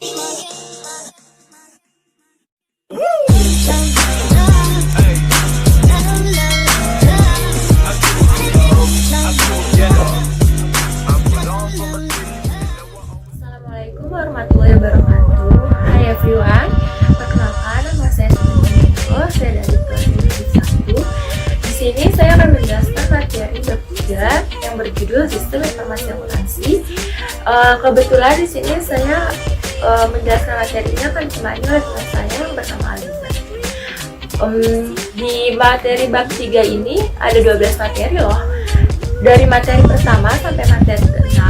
Assalamualaikum warahmatullahi wabarakatuh. Hai everyone, perkenalkan nama saya Suminto, saya dari kelas 1. Di sini saya akan menjelaskan materi bab 3 yang berjudul Sistem Informasi Akuntansi. Kebetulan di sini saya menjelaskan materinya akan ditemani oleh teman saya yang bernama Aliza. Di materi bab 3 ini ada 12 materi loh. Dari materi pertama sampai materi ke-6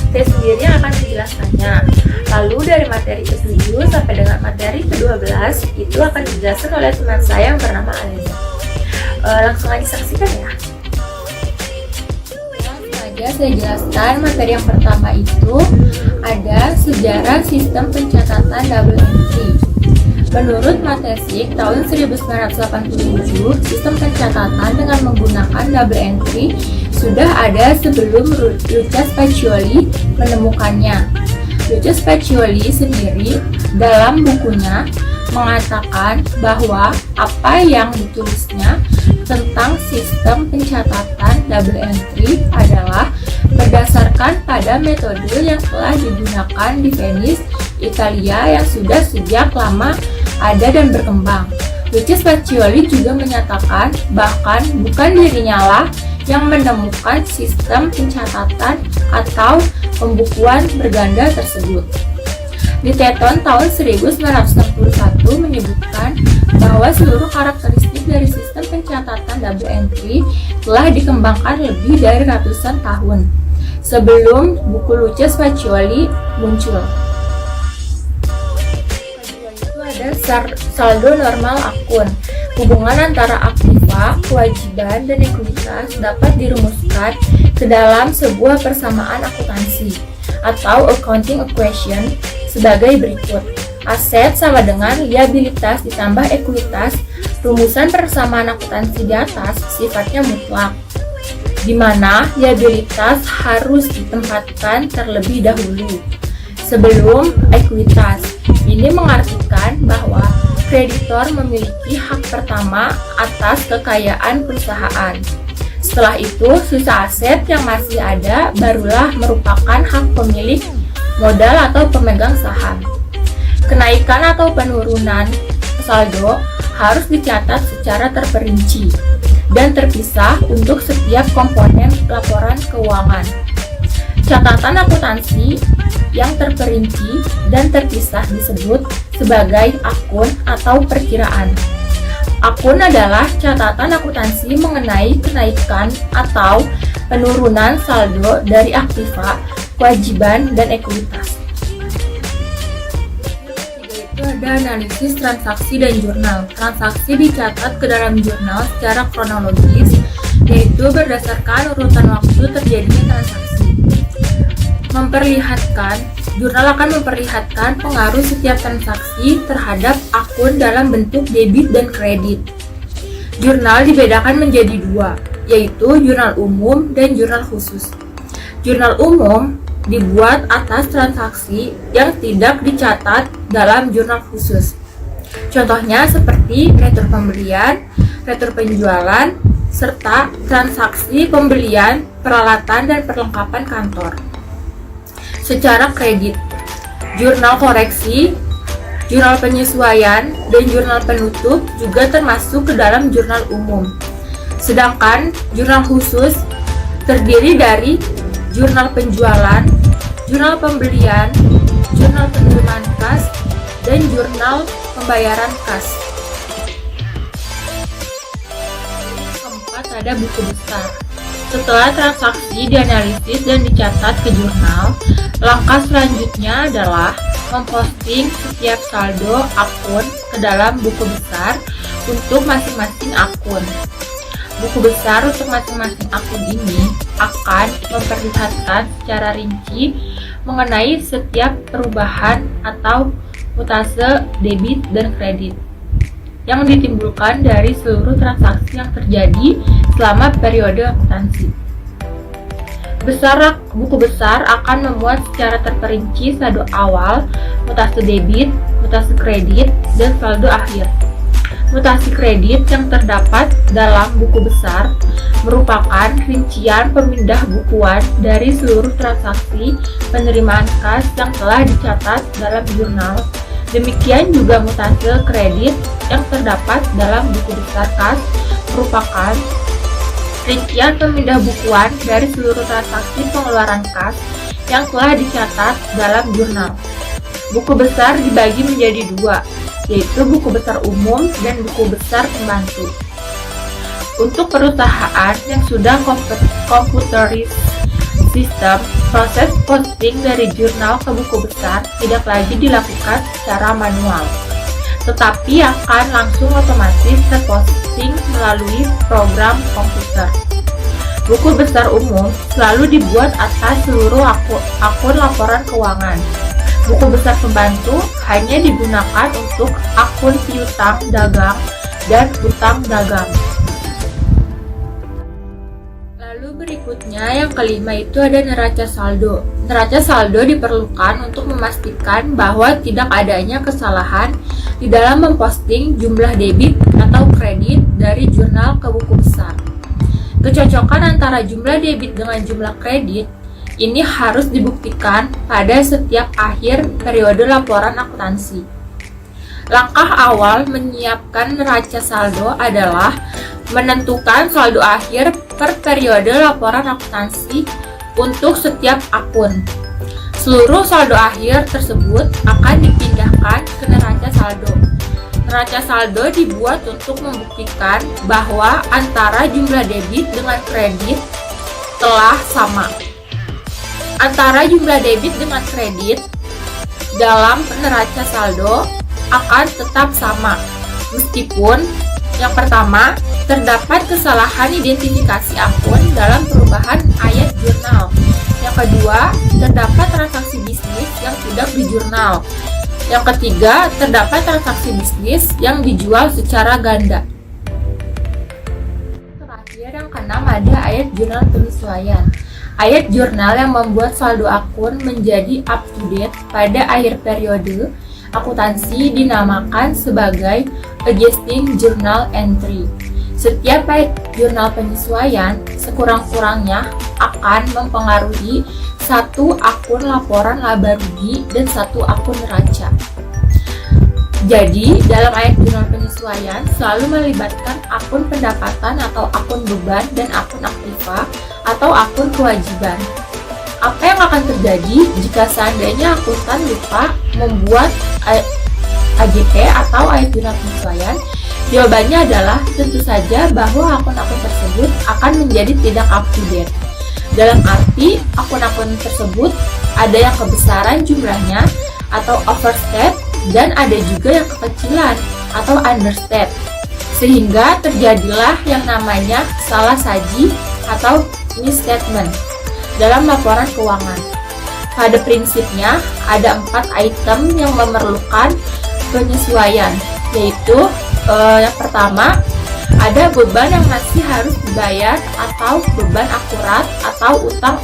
saya sendiri yang akan menjelaskannya. Lalu dari materi ke-7 sampai dengan materi ke-12 itu akan dijelaskan oleh teman saya yang bernama Aliza. Langsung aja saksikan ya. Langsung aja saya jelaskan materi yang pertama itu ada sejarah sistem pencatatan double entry. Menurut Matesik tahun 1987, sistem pencatatan dengan menggunakan double entry sudah ada sebelum Lucius Pacioli menemukannya. Lucius Pacioli sendiri dalam bukunya mengatakan bahwa apa yang ditulisnya tentang sistem pencatatan double entry adalah berdasarkan pada metode yang telah digunakan di Venice, Italia yang sudah sejak lama ada dan berkembang. Lucius Pacioli juga menyatakan bahkan bukan dirinya lah yang menemukan sistem pencatatan atau pembukuan berganda tersebut. Di Teton tahun 1961 menyebutkan bahwa seluruh karakteristik dari sistem pencatatan double entry telah dikembangkan lebih dari ratusan tahun sebelum buku Lucius Pacioli muncul. Itu ada saldo normal akun. Hubungan antara aktiva, kewajiban, dan ekuitas dapat dirumuskan ke dalam sebuah persamaan akuntansi atau accounting equation sebagai berikut. Aset sama dengan liabilitas ditambah ekuitas. Rumusan persamaan akuntansi di atas sifatnya mutlak, di mana liabilitas harus ditempatkan terlebih dahulu sebelum ekuitas. Ini mengartikan bahwa kreditor memiliki hak pertama atas kekayaan perusahaan. Setelah itu, sisa aset yang masih ada barulah merupakan hak pemilik modal atau pemegang saham. Kenaikan atau penurunan saldo harus dicatat secara terperinci dan terpisah untuk setiap komponen laporan keuangan. Catatan akuntansi yang terperinci dan terpisah disebut sebagai akun atau perkiraan. Akun adalah catatan akuntansi mengenai kenaikan atau penurunan saldo dari aktiva, kewajiban, dan ekuitas. Itu ada analisis transaksi dan jurnal. Transaksi dicatat ke dalam jurnal secara kronologis, yaitu berdasarkan urutan waktu terjadinya transaksi. Jurnal akan memperlihatkan pengaruh setiap transaksi terhadap akun dalam bentuk debit dan kredit. Jurnal dibedakan menjadi dua, yaitu jurnal umum dan jurnal khusus. Jurnal umum dibuat atas transaksi yang tidak dicatat dalam jurnal khusus. Contohnya seperti retur pembelian, retur penjualan, serta transaksi pembelian peralatan dan perlengkapan kantor. Secara kredit, jurnal koreksi, jurnal penyesuaian, dan jurnal penutup juga termasuk ke dalam jurnal umum. Sedangkan jurnal khusus terdiri dari jurnal penjualan, jurnal pembelian, jurnal penerimaan kas, dan jurnal pembayaran kas. Keempat ada buku besar. Setelah transaksi dianalisis dan dicatat ke jurnal, langkah selanjutnya adalah memposting setiap saldo akun ke dalam buku besar untuk masing-masing akun. Buku besar untuk masing-masing akun ini akan memperlihatkan secara rinci mengenai setiap perubahan atau mutase debit dan kredit yang ditimbulkan dari seluruh transaksi yang terjadi selama periode akuntansi. Buku besar akan memuat secara terperinci saldo awal, mutasi debit, mutasi kredit, dan saldo akhir. Mutasi kredit yang terdapat dalam buku besar merupakan rincian pemindah bukuan dari seluruh transaksi penerimaan kas yang telah dicatat dalam jurnal. Demikian juga mutasi kredit yang terdapat dalam buku besar kas merupakan rincian pemindah bukuan dari seluruh transaksi pengeluaran kas yang telah dicatat dalam jurnal. Buku besar dibagi menjadi dua, yaitu buku besar umum dan buku besar pembantu. Untuk perusahaan yang sudah computerized system, proses posting dari jurnal ke buku besar tidak lagi dilakukan secara manual, tetapi akan langsung otomatis terposting melalui program komputer. Buku besar umum selalu dibuat atas seluruh akun laporan keuangan. Buku besar pembantu hanya digunakan untuk akun piutang dagang dan utang dagang. Lalu berikutnya yang kelima itu ada neraca saldo. Neraca saldo diperlukan untuk memastikan bahwa tidak adanya kesalahan di dalam memposting jumlah debit atau kredit dari jurnal ke buku besar. Kecocokan antara jumlah debit dengan jumlah kredit ini harus dibuktikan pada setiap akhir periode laporan akuntansi. Langkah awal menyiapkan neraca saldo adalah menentukan saldo akhir per periode laporan akuntansi untuk setiap akun. Seluruh saldo akhir tersebut akan dipindahkan ke neraca saldo. Neraca saldo dibuat untuk membuktikan bahwa antara jumlah debit dengan kredit telah sama. Antara jumlah debit dengan kredit dalam neraca saldo akan tetap sama, meskipun yang pertama, terdapat kesalahan identifikasi akun dalam perubahan ayat jurnal. Yang kedua, terdapat transaksi bisnis yang tidak di jurnal. Yang ketiga, terdapat transaksi bisnis yang dijual secara ganda. Terakhir, yang keenam ada ayat jurnal penyesuaian. Ayat jurnal yang membuat saldo akun menjadi up to date pada akhir periode akuntansi dinamakan sebagai adjusting journal entry. Setiap ayat jurnal penyesuaian sekurang-kurangnya akan mempengaruhi satu akun laporan laba rugi dan satu akun neraca. Jadi, dalam ayat jurnal penyesuaian selalu melibatkan akun pendapatan atau akun beban dan akun aktiva atau akun kewajiban. Apa yang akan terjadi jika seandainya akuntan lupa membuat AJP atau ayat jurnal penyesuaian? Jawabannya adalah tentu saja bahwa akun-akun tersebut akan menjadi tidak up to date. Dalam arti, akun-akun tersebut ada yang kebesaran jumlahnya atau overstate dan ada juga yang kekecilan atau understate. Sehingga terjadilah yang namanya salah saji atau misstatement dalam laporan keuangan. Pada prinsipnya, ada 4 item yang memerlukan penyesuaian, yaitu yang pertama, ada beban yang masih harus dibayar atau beban akurat atau utang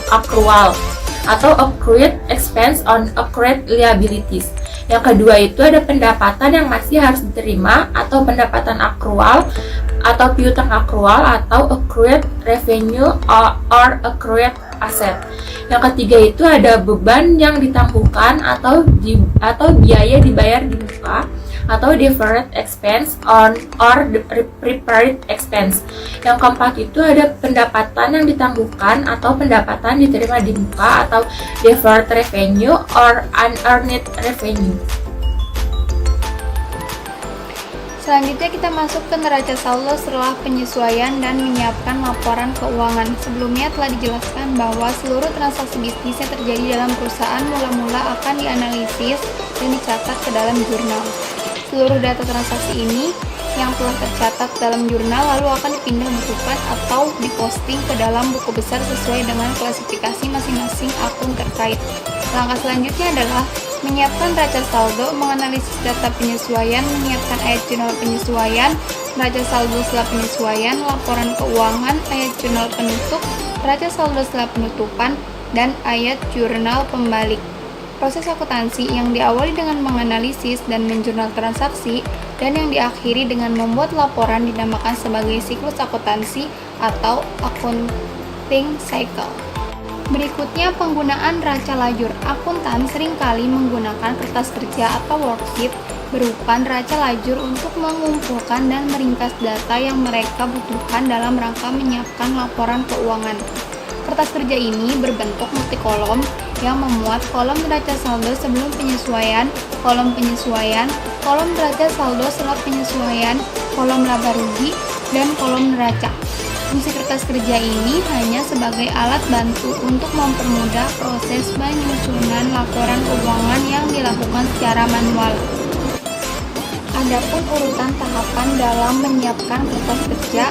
akrual atau accrued expense on accrued liabilities. Yang kedua itu ada pendapatan yang masih harus diterima atau pendapatan akrual atau piutang akrual atau accrued revenue or accrued asset. Yang ketiga itu ada beban yang ditangguhkan atau biaya dibayar di muka atau deferred expense or prepaid expense. Yang keempat itu ada pendapatan yang ditangguhkan atau pendapatan diterima di muka atau deferred revenue or unearned revenue. Selanjutnya kita masuk ke neraca saldo setelah penyesuaian dan menyiapkan laporan keuangan. Sebelumnya telah dijelaskan bahwa seluruh transaksi bisnis yang terjadi dalam perusahaan mula-mula akan dianalisis dan dicatat ke dalam jurnal. Seluruh data transaksi ini yang telah tercatat dalam jurnal lalu akan dipindah bukukan atau diposting ke dalam buku besar sesuai dengan klasifikasi masing-masing akun terkait. Langkah selanjutnya adalah menyiapkan neraca saldo, menganalisis data penyesuaian, menyiapkan ayat jurnal penyesuaian, neraca saldo setelah penyesuaian, laporan keuangan, ayat jurnal penutup, neraca saldo setelah penutupan, dan ayat jurnal pembalik. Proses akuntansi yang diawali dengan menganalisis dan menjurnal transaksi dan yang diakhiri dengan membuat laporan dinamakan sebagai siklus akuntansi atau accounting cycle. Berikutnya, penggunaan neraca lajur. Akuntan seringkali menggunakan kertas kerja atau worksheet berupa neraca lajur untuk mengumpulkan dan meringkas data yang mereka butuhkan dalam rangka menyiapkan laporan keuangan. Kertas kerja ini berbentuk multikolom yang memuat kolom neraca saldo sebelum penyesuaian, kolom neraca saldo setelah penyesuaian, kolom laba rugi, dan kolom neraca. Fungsi kertas kerja ini hanya sebagai alat bantu untuk mempermudah proses penyusunan laporan keuangan yang dilakukan secara manual. Adapun urutan tahapan dalam menyiapkan kertas kerja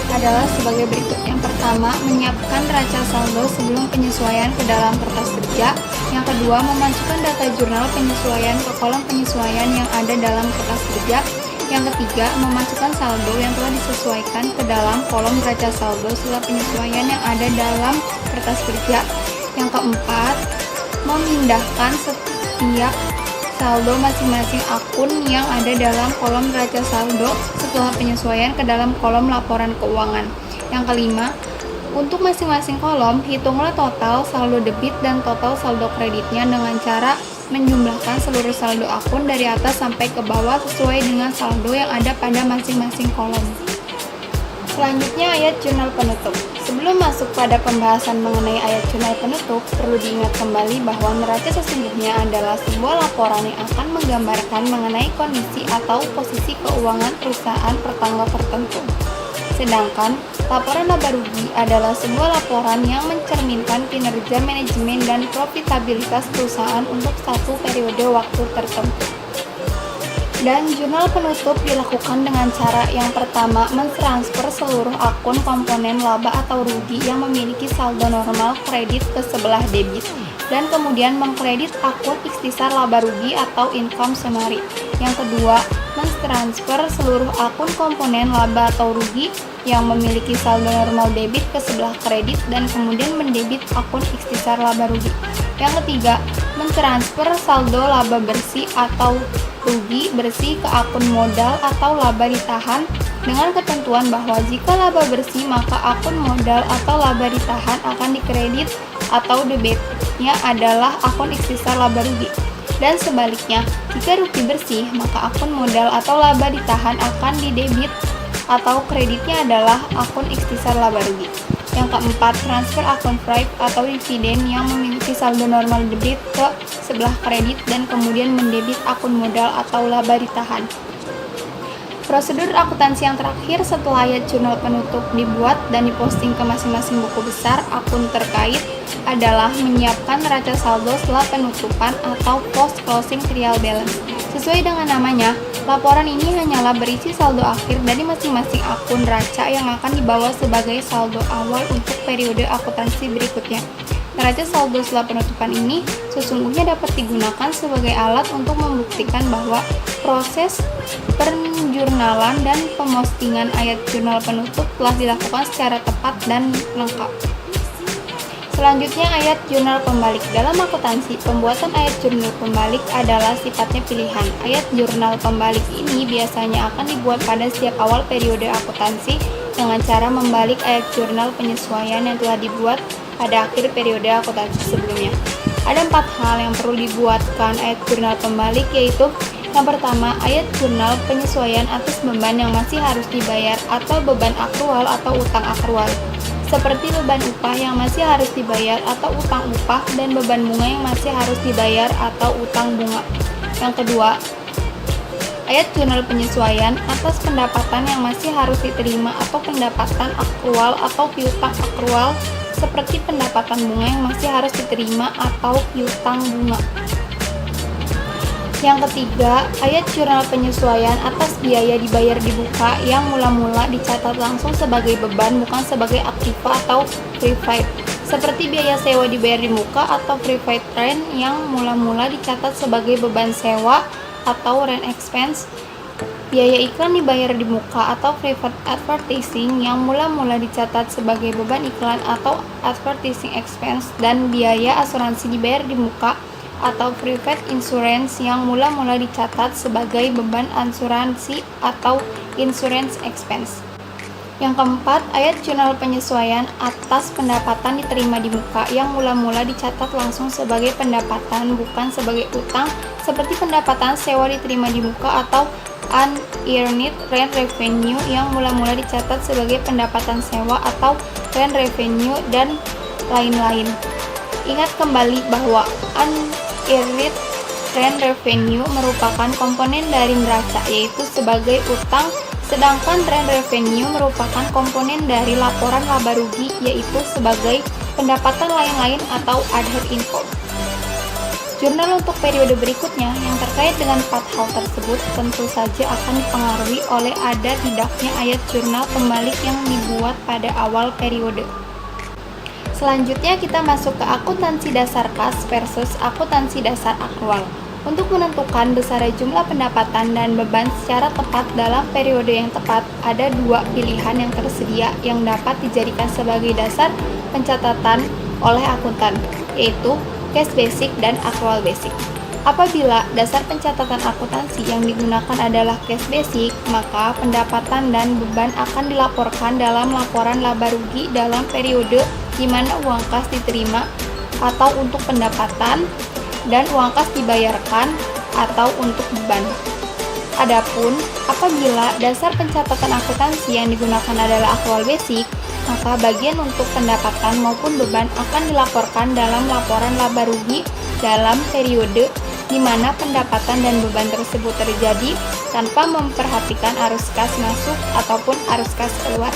adalah sebagai berikut. Yang pertama, menyiapkan neraca saldo sebelum penyesuaian ke dalam kertas kerja. Yang kedua, memasukkan data jurnal penyesuaian ke kolom penyesuaian yang ada dalam kertas kerja. Yang ketiga, memasukkan saldo yang telah disesuaikan ke dalam kolom neraca saldo setelah penyesuaian yang ada dalam kertas kerja. Yang keempat, memindahkan setiap saldo masing-masing akun yang ada dalam kolom neraca saldo setelah penyesuaian ke dalam kolom laporan keuangan. Yang kelima, untuk masing-masing kolom, hitunglah total saldo debit dan total saldo kreditnya dengan cara menjumlahkan seluruh saldo akun dari atas sampai ke bawah sesuai dengan saldo yang ada pada masing-masing kolom. Selanjutnya, ayat jurnal penutup. Sebelum masuk pada pembahasan mengenai ayat jurnal penutup, perlu diingat kembali bahwa neraca sesungguhnya adalah sebuah laporan yang akan menggambarkan mengenai kondisi atau posisi keuangan perusahaan per tanggal tertentu. Sedangkan, laporan laba rugi adalah sebuah laporan yang mencerminkan kinerja manajemen dan profitabilitas perusahaan untuk satu periode waktu tertentu. Dan jurnal penutup dilakukan dengan cara yang pertama, mentransfer seluruh akun komponen laba atau rugi yang memiliki saldo normal kredit ke sebelah debit, dan kemudian mengkredit akun ikhtisar laba rugi atau income summary. Yang kedua, mentransfer seluruh akun komponen laba atau rugi yang memiliki saldo normal debit ke sebelah kredit dan kemudian mendebit akun ikhtisar laba rugi. Yang ketiga, mentransfer saldo laba bersih atau rugi bersih ke akun modal atau laba ditahan dengan ketentuan bahwa jika laba bersih maka akun modal atau laba ditahan akan dikredit atau debitnya adalah akun ikhtisar laba rugi. Dan sebaliknya, jika rugi bersih maka akun modal atau laba ditahan akan didebit atau kreditnya adalah akun ikhtisar laba rugi. Yang keempat, transfer akun FRIP atau dividen yang memiliki saldo normal debit ke sebelah kredit dan kemudian mendebit akun modal atau laba ditahan. Prosedur akuntansi yang terakhir setelah ayat jurnal penutup dibuat dan diposting ke masing-masing buku besar akun terkait adalah menyiapkan neraca saldo setelah penutupan atau post closing trial balance. Sesuai dengan namanya, laporan ini hanyalah berisi saldo akhir dari masing-masing akun neraca yang akan dibawa sebagai saldo awal untuk periode akuntansi berikutnya. Neraca saldo setelah penutupan ini sesungguhnya dapat digunakan sebagai alat untuk membuktikan bahwa proses penjurnalan dan pemostingan ayat jurnal penutup telah dilakukan secara tepat dan lengkap. Selanjutnya, ayat jurnal pembalik. Dalam akuntansi, pembuatan ayat jurnal pembalik adalah sifatnya pilihan. Ayat jurnal pembalik ini biasanya akan dibuat pada setiap awal periode akuntansi dengan cara membalik ayat jurnal penyesuaian yang telah dibuat pada akhir periode akuntansi sebelumnya. Ada 4 hal yang perlu dibuatkan ayat jurnal pembalik, yaitu yang pertama, ayat jurnal penyesuaian atas beban yang masih harus dibayar atau beban akrual atau utang akrual, seperti beban upah yang masih harus dibayar atau utang upah dan beban bunga yang masih harus dibayar atau utang bunga. Yang kedua, ayat jurnal penyesuaian atas pendapatan yang masih harus diterima atau pendapatan akrual atau piutang akrual, seperti pendapatan bunga yang masih harus diterima atau piutang bunga. Yang ketiga, ayat jurnal penyesuaian atas biaya dibayar di muka yang mula-mula dicatat langsung sebagai beban bukan sebagai aktiva atau private, seperti biaya sewa dibayar di muka atau private rent yang mula-mula dicatat sebagai beban sewa atau rent expense. Biaya iklan dibayar di muka atau private advertising yang mula-mula dicatat sebagai beban iklan atau advertising expense, dan biaya asuransi dibayar di muka atau private insurance yang mula-mula dicatat sebagai beban asuransi atau insurance expense. Yang keempat, ayat jurnal penyesuaian atas pendapatan diterima di muka yang mula-mula dicatat langsung sebagai pendapatan bukan sebagai utang, seperti pendapatan sewa diterima di muka atau unearned rent revenue yang mula-mula dicatat sebagai pendapatan sewa atau rent revenue dan lain-lain. Ingat kembali bahwa unearned rent revenue merupakan komponen dari neraca, yaitu sebagai utang, sedangkan rent revenue merupakan komponen dari laporan laba rugi, yaitu sebagai pendapatan lain-lain atau other income. Jurnal untuk periode berikutnya yang terkait dengan 4 hal tersebut tentu saja akan dipengaruhi oleh ada tidaknya ayat jurnal pembalik yang dibuat pada awal periode. Selanjutnya kita masuk ke akuntansi dasar kas versus akuntansi dasar akrual. Untuk menentukan besaran jumlah pendapatan dan beban secara tepat dalam periode yang tepat, ada 2 pilihan yang tersedia yang dapat dijadikan sebagai dasar pencatatan oleh akuntan, yaitu cash basic dan accrual basic. Apabila dasar pencatatan akuntansi yang digunakan adalah cash basic, maka pendapatan dan beban akan dilaporkan dalam laporan laba rugi dalam periode di mana uang kas diterima atau untuk pendapatan dan uang kas dibayarkan atau untuk beban. Adapun apabila dasar pencatatan akuntansi yang digunakan adalah accrual basic, maka bagian untuk pendapatan maupun beban akan dilaporkan dalam laporan laba rugi dalam periode di mana pendapatan dan beban tersebut terjadi tanpa memperhatikan arus kas masuk ataupun arus kas keluar.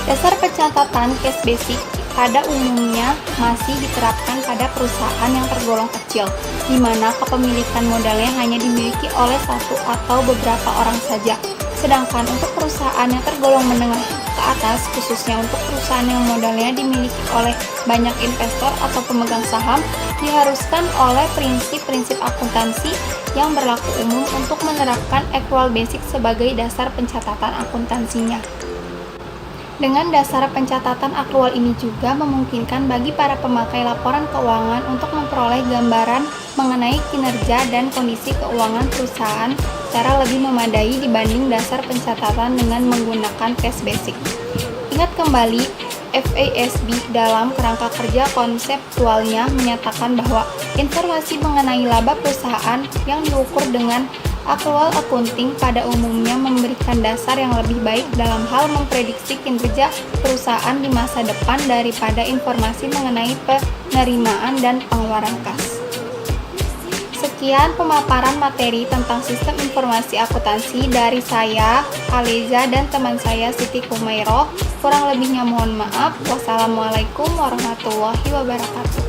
Dasar pencatatan cash basic pada umumnya masih diterapkan pada perusahaan yang tergolong kecil, di mana kepemilikan modalnya hanya dimiliki oleh satu atau beberapa orang saja. Sedangkan untuk perusahaan yang tergolong menengah ke atas, khususnya untuk perusahaan yang modalnya dimiliki oleh banyak investor atau pemegang saham, diharuskan oleh prinsip-prinsip akuntansi yang berlaku umum untuk menerapkan accrual basic sebagai dasar pencatatan akuntansinya. Dengan dasar pencatatan akrual ini juga memungkinkan bagi para pemakai laporan keuangan untuk memperoleh gambaran mengenai kinerja dan kondisi keuangan perusahaan secara lebih memadai dibanding dasar pencatatan dengan menggunakan cash basic. Ingat kembali, FASB dalam kerangka kerja konseptualnya menyatakan bahwa informasi mengenai laba perusahaan yang diukur dengan accrual accounting pada umumnya memberikan dasar yang lebih baik dalam hal memprediksi kinerja perusahaan di masa depan daripada informasi mengenai penerimaan dan pengeluaran kas. Sekian pemaparan materi tentang sistem informasi akuntansi dari saya, Aliza, dan teman saya, Siti Kumairo. Kurang lebihnya mohon maaf. Wassalamualaikum warahmatullahi wabarakatuh.